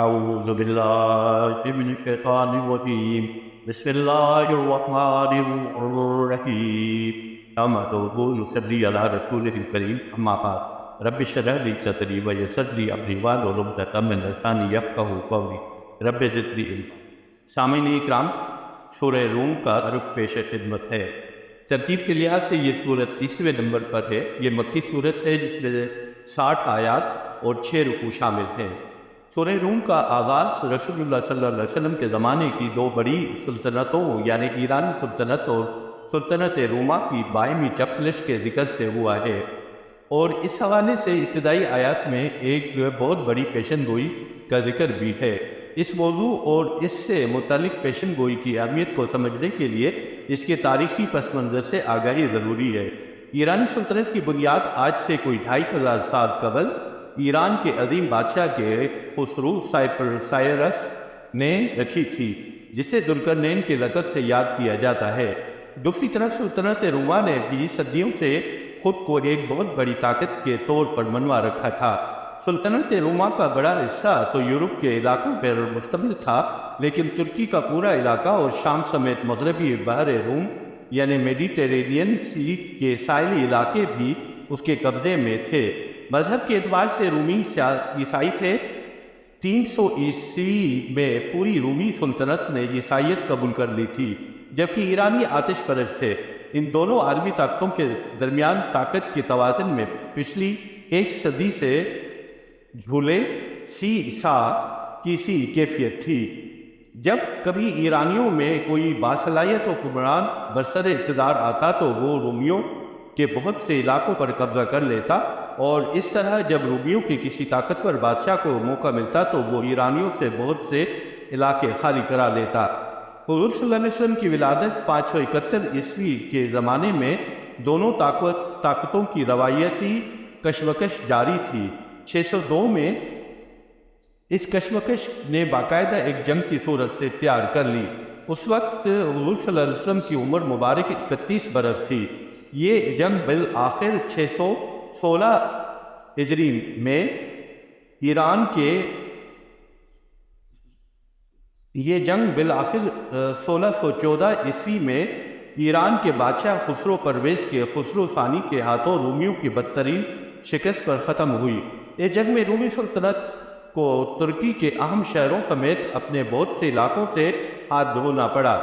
أعوذ بالله من الشيطان الرجيم بسم الله الرحمن الرحيم أحمده يصلي على رسوله الكريم أما بعد رب اشرح لي صدري ويسر لي أمري واحلل عقدة من لساني يفقهوا قولي رب زدني علما۔ سامعین اکرام، سورہ روم کا عرف پیش خدمت ہے۔ ترتیب کے لحاظ سے یہ سورت 30ویں نمبر پر ہے۔ یہ مکی سورت ہے جس میں 60 آیات اور 6 رکوع شامل ہیں۔ سورہ روم کا آغاز رسول اللہ صلی اللہ علیہ وسلم کے زمانے کی دو بڑی سلطنتوں یعنی ایرانی سلطنت اور سلطنت روما کی باہمی چپلش کے ذکر سے ہوا ہے، اور اس حوالے سے ابتدائی آیات میں ایک بہت بڑی پیشن گوئی کا ذکر بھی ہے۔ اس موضوع اور اس سے متعلق پیشن گوئی کی اہمیت کو سمجھنے کے لیے اس کے تاریخی پس منظر سے آگاہی ضروری ہے۔ ایرانی سلطنت کی بنیاد آج سے کوئی 2500 سال قبل ایران کے عظیم بادشاہ کے خسرو سائرس نے رکھی تھی، جسے ذوالقرنین کے لقب سے یاد کیا جاتا ہے۔ دوسری طرف سلطنت روما نے بھی صدیوں سے خود کو ایک بہت بڑی طاقت کے طور پر منوا رکھا تھا۔ سلطنت روما کا بڑا حصہ تو یورپ کے علاقوں پر مشتمل تھا، لیکن ترکی کا پورا علاقہ اور شام سمیت مغربی بحر روم یعنی میڈیٹرینین سی کے ساحلی علاقے بھی اس کے قبضے میں تھے۔ مذہب کے اعتبار سے رومی عیسائی تھے۔ 300 عیسوی میں پوری رومی سلطنت نے عیسائیت قبول کر لی تھی، جبکہ ایرانی آتش پرست تھے۔ ان دونوں عالمی طاقتوں کے درمیان طاقت کے توازن میں پچھلی ایک صدی سے جھولے سا کی سی کیفیت تھی۔ جب کبھی ایرانیوں میں کوئی باصلاحیت حکمران برسر اقتدار آتا تو وہ رومیوں کے بہت سے علاقوں پر قبضہ کر لیتا، اور اس طرح جب رومیوں کے کسی طاقتور بادشاہ کو موقع ملتا تو وہ ایرانیوں سے بہت سے علاقے خالی کرا لیتا۔ حضور صلی اللہ علیہ وسلم کی ولادت 571 عیسوی کے زمانے میں دونوں طاقتوں کی روایتی کشمکش جاری تھی۔ 602 میں اس کشمکش نے باقاعدہ ایک جنگ کی صورت اختیار کر لی۔ اس وقت حضور صلی اللہ علیہ وسلم کی عمر مبارک 31 برس تھی۔ یہ جنگ بالآخر 616 ہجری میں ایران کے 1614 عیسوی میں ایران کے بادشاہ خسرو پرویز کے خسرو ثانی کے ہاتھوں رومیوں کی بدترین شکست پر ختم ہوئی۔ اس جنگ میں رومی سلطنت کو ترکی کے اہم شہروں سمیت اپنے بہت سے علاقوں سے ہاتھ دھونا پڑا۔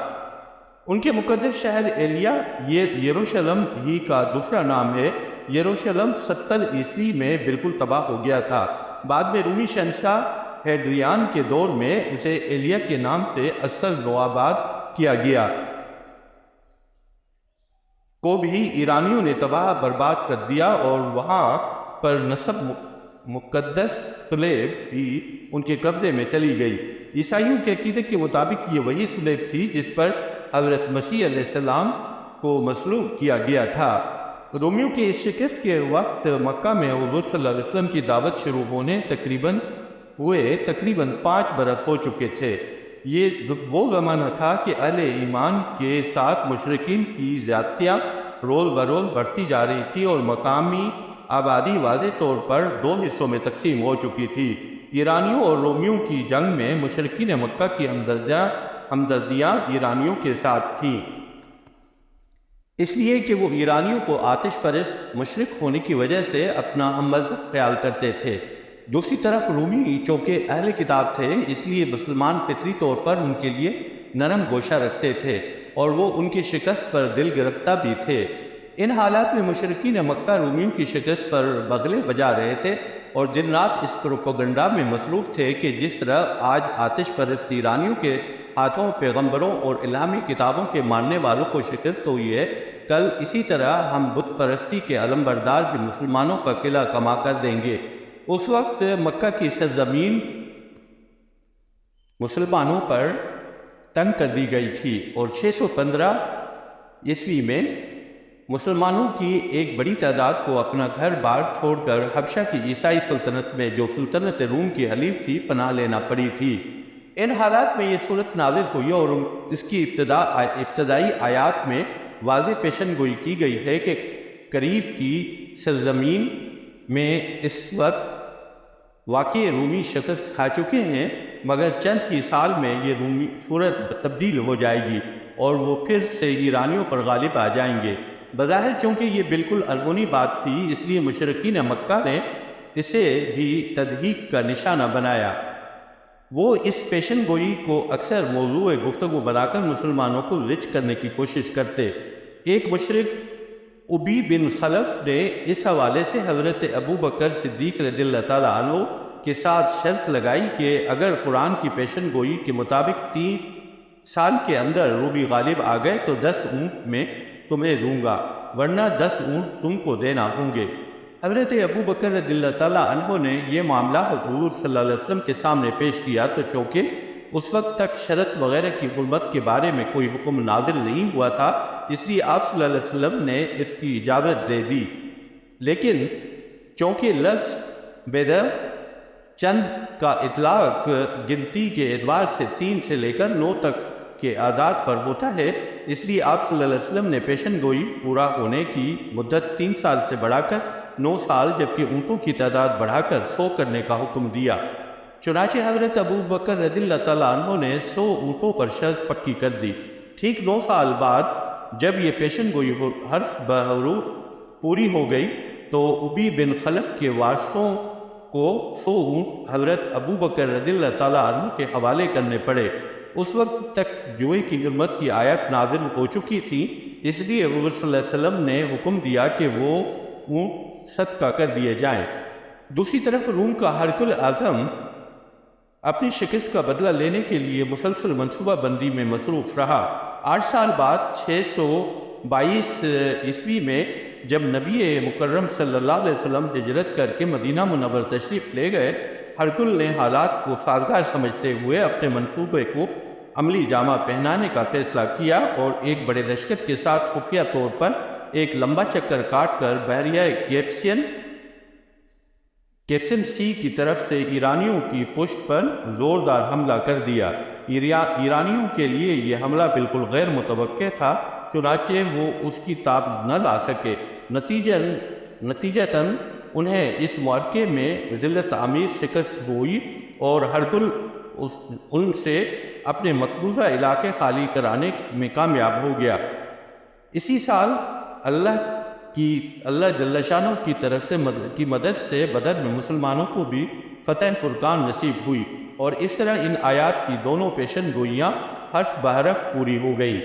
ان کے مقدس شہر ایلیا، یہ یروشلم ہی کا دوسرا نام ہے، یروشلم 70 عیسوی میں بالکل تباہ ہو گیا تھا۔ بعد میں رومی شہنشاہ ہیڈریان کے دور میں اسے ایلیا کے نام سے اصل نوآباد کیا گیا کو بھی ایرانیوں نے تباہ برباد کر دیا، اور وہاں پر نصب مقدس صلیب بھی ان کے قبضے میں چلی گئی۔ عیسائیوں کے عقیدے کے مطابق یہ وہی صلیب تھی جس پر حضرت مسیح علیہ السلام کو مصلوب کیا گیا تھا۔ رومیوں کی اس شکست کے وقت مکہ میں حضور صلی اللہ علیہ وسلم کی دعوت شروع ہونے تقریباً 5 برس ہو چکے تھے۔ یہ وہ زمانہ تھا کہ اہل ایمان کے ساتھ مشرکین کی زیادتیاں رول برول بڑھتی جا رہی تھی، اور مقامی آبادی واضح طور پر 2 حصوں میں تقسیم ہو چکی تھی۔ ایرانیوں اور رومیوں کی جنگ میں مشرکین مکہ کی ہمدردیاں ایرانیوں کے ساتھ تھیں، اس لیے کہ وہ ایرانیوں کو آتش پرست مشرک ہونے کی وجہ سے اپنا ہم مذہب خیال کرتے تھے۔ دوسری طرف رومی چونکہ اہل کتاب تھے، اس لیے مسلمان فطری طور پر ان کے لیے نرم گوشہ رکھتے تھے، اور وہ ان کی شکست پر دل گرفتہ بھی تھے۔ ان حالات میں مشرکین مکہ رومیوں کی شکست پر بغلے بجا رہے تھے، اور دن رات اس پروپیگنڈا میں مصروف تھے کہ جس طرح آج آتش پرست ایرانیوں کے ہاتھوں پیغمبروں اور الہامی کتابوں کے ماننے والوں کو شکست ہوئی ہے، کل اسی طرح ہم بت پرستی کے علمبردار بھی مسلمانوں کا قلعہ کما کر دیں گے۔ اس وقت مکہ کی سرزمین مسلمانوں پر تنگ کر دی گئی تھی، اور 615 عیسوی میں مسلمانوں کی ایک بڑی تعداد کو اپنا گھر بار چھوڑ کر حبشہ کی عیسائی سلطنت میں، جو سلطنت روم کی حلیف تھی، پناہ لینا پڑی تھی۔ ان حالات میں یہ صورت نازل ہوئی، اور اس کی ابتدائی آیات میں واضح پیشن گوئی کی گئی ہے کہ قریب کی سرزمین میں اس وقت واقعی رومی شکست کھا چکے ہیں، مگر چند ہی سال میں یہ رومی صورت تبدیل ہو جائے گی اور وہ پھر سے ایرانیوں پر غالب آ جائیں گے۔ بظاہر چونکہ یہ بالکل ارگونی بات تھی، اس لیے مشرکین مکہ نے اسے بھی تضحیک کا نشانہ بنایا۔ وہ اس پیشن گوئی کو اکثر موضوع گفتگو بنا کر مسلمانوں کو لچ کرنے کی کوشش کرتے۔ ایک مشرک ابی بن خلف نے اس حوالے سے حضرت ابو بکر صدیق رضی اللہ تعالیٰ عنہ کے ساتھ شرط لگائی کہ اگر قرآن کی پیشن گوئی کے مطابق 3 سال کے اندر رومی غالب آ گئے تو 10 اونٹ میں تمہیں دوں گا، ورنہ 10 اونٹ تم کو دینا ہوں گے۔ حضرت ابو بکر رضی اللہ تعالیٰ عنہ نے یہ معاملہ حضور صلی اللہ علیہ وسلم کے سامنے پیش کیا تو چونکہ اس وقت تک شرط وغیرہ کی حرمت کے بارے میں کوئی حکم نازل نہیں ہوا تھا، اس لیے آپ صلی اللہ علیہ وسلم نے اس کی اجازت دے دی۔ لیکن چونکہ لفظ بدر چند کا اطلاق گنتی کے اعتبار سے 3 سے لے کر 9 تک کے اعداد پر ہوتا ہے، اس لیے آپ صلی اللہ علیہ وسلم نے پیشن گوئی پورا ہونے کی مدت 3 سال سے بڑھا کر 9 سال جبکہ اونٹوں کی تعداد بڑھا کر 100 کرنے کا حکم دیا۔ چنانچہ حضرت ابو بکر رضی اللہ تعالیٰ عنہ نے 100 اونٹوں پر شرط پکی کر دی۔ ٹھیک 9 سال بعد جب یہ پیشن گوئی حرف بحروف پوری ہو گئی تو ابی بن خلف کے وارثوں کو 100 اونٹ حضرت ابو بکر رضی اللہ تعالیٰ عنہ کے حوالے کرنے پڑے۔ اس وقت تک جوئے کی حرمت کی آیت نازل ہو چکی تھی، اس لیے حضور صلی اللہ علیہ وسلم نے حکم دیا کہ وہ اونٹ صدقہ کر دیے جائیں۔ دوسری طرف روم کا ہرقل اعظم اپنی شکست کا بدلہ لینے کے لیے مسلسل منصوبہ بندی میں مصروف رہا۔ 8 سال بعد 622 عیسوی میں جب نبی مکرم صلی اللہ علیہ وسلم ہجرت کر کے مدینہ منور تشریف لے گئے، ہرقل نے حالات کو سازگار سمجھتے ہوئے اپنے منصوبے کو عملی جامہ پہنانے کا فیصلہ کیا اور ایک بڑے لشکر کے ساتھ خفیہ طور پر ایک لمبا چکر کاٹ کر بحریہ کیپسن سی کی طرف سے ایرانیوں کی پشت پر زوردار حملہ کر دیا۔ ایرانیوں کے لیے یہ حملہ بالکل غیر متوقع تھا، چنانچہ وہ اس کی تاب نہ لا سکے۔ نتیجتاً انہیں اس معرکے میں ذلت آمیز شکست ہوئی اور ہرقل ان سے اپنے مقبوضہ علاقے خالی کرانے میں کامیاب ہو گیا۔ اسی سال اللہ جل شانہ کی طرف سے مدد سے بدر میں مسلمانوں کو بھی فتح فرقان نصیب ہوئی اور اس طرح ان آیات کی دونوں پیشن گوئیاں حرف بحرف پوری ہو گئیں۔